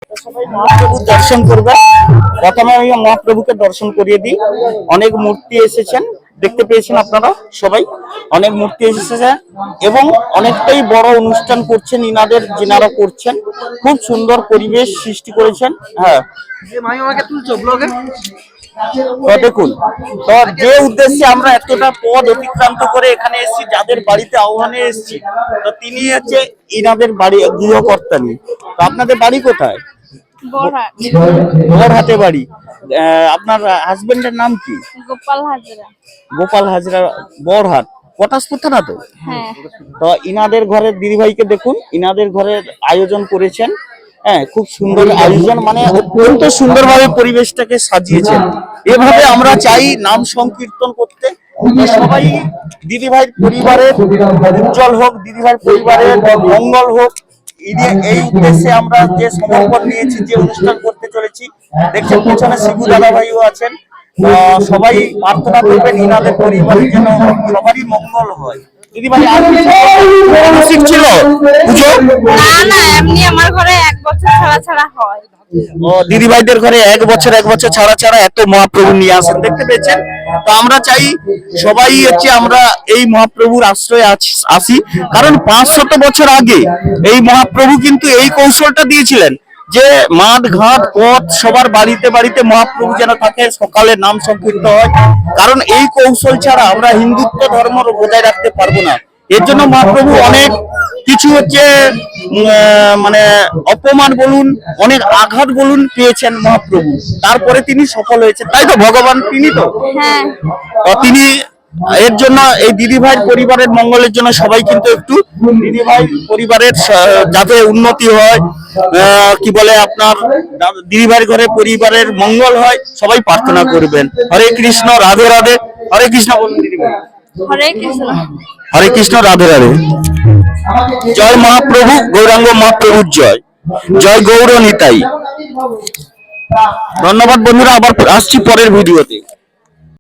সবাই মহাপ্রভুর দর্শন করবে। প্রথমে আমি মহাপ্রভুকে দর্শন করিয়ে দিই। অনেক মূর্তি এসেছেন, দেখতে পেয়েছেন আপনারা সবাই, অনেক মূর্তি এসেছে এবং অনেকটাই বড় অনুষ্ঠান করছেন ইনাদের, যিনারা করছেন। খুব সুন্দর পরিবেশ সৃষ্টি করেছেন। হ্যাঁ, তো দেখুন, তো যে উদ্দেশ্যে আমরা এতটা পথ অতিক্রান্ত করে এখানে এসেছি, যাদের বাড়িতে আহ্বানে এসেছি, তো তিনি হচ্ছে ইনাদের বাড়ি গৃহকর্তানি। তো আপনাদের বাড়ি কোথায়? বড়হাটে বাড়ি। আপনার হাজবেন্ডের নাম কি? গোপাল হাজরা। গোপাল হাজরা, বড়হাট, পটাশপুর থানা তো। হ্যাঁ। তো ইনাদের ঘরের দিদিভাইকে দেখুন, ইনাদের ঘরের আয়োজন করেছেন। হ্যাঁ, খুব সুন্দর আয়োজন, মানে অত্যন্ত সুন্দরভাবে পরিবেশটাকে সাজিয়েছেন। এভাবে আমরা চাই নাম সংকীর্তন করতে। সবাই দিদিভাইয়ের পরিবারের উজ্জ্বল হোক, দিদিভাইয়ের পরিবারের মঙ্গল হোক, এই উদ্দেশ্যে আমরা যে সমর্পণ নিয়েছি, যে অনুষ্ঠান করতে চলেছি। দেখছেন পেছনে শিবু দাদা ভাইও আছেন। সবাই প্রার্থনা করবেন ইনাদের পরিবারের যেন সবারই মঙ্গল হয়। দিদিভাই আর মানসিক ছিল পুজো? না, এমনি আমার ঘরে 1 বছর ছাড়া ছাড়া হয়। ও, দিদিভাইদের ঘরে 1 বছর ছাড়া ছাড়া এত মহাপ্রভু নিয়ে আসেন, দেখতে পেয়েছেন। তো আমরা চাই সবাই হচ্ছে আমরা এই মহাপ্রভুর আশ্রয়ে আসি, কারণ 500 বছর আগে এই মহাপ্রভু কিন্তু এই কৌশলটা দিয়েছিলেন যে মাঠ ঘাট পথ সবার বাড়িতে বাড়িতে মহাপ্রভু যেন থাকে, সকালে নাম সংকীর্তন হয়। কারণ এই কৌশল ছাড়া আমরা হিন্দুত্ব ধর্ম বজায় রাখতে পারবো না। এর জন্য মহাপ্রভু অনেক কিছু হচ্ছে মানে অপমান বলুন, অনেক আঘাত বলুন পেয়েছেন মহাপ্রভু, তারপরে তিনি সফল হয়েছেন। তাই তো, ভগবান তিনি তো। হ্যাঁ। তিনি এর জন্য এই দিদিভাইয়ের পরিবারের মঙ্গলের জন্য সবাই কিন্তু একটু দিদিভাই পরিবারের যাতে উন্নতি হয়, কি বলে আপনার দিদিভাইয়ের ঘরে পরিবারের মঙ্গল হয়, সবাই প্রার্থনা করবেন। হরে কৃষ্ণ, রাধে রাধে। হরে কৃষ্ণ বলুন দিদিভাই। হরে কৃষ্ণ। হরে কৃষ্ণ, রাধে রাধে। জয় মহাপ্রভু, গৌরাঙ্গ মহাপ্রভুর জয়। জয় গৌর নিতাই। ধন্যবাদ বন্ধুরা, আবার আসছি পরের ভিডিওতে।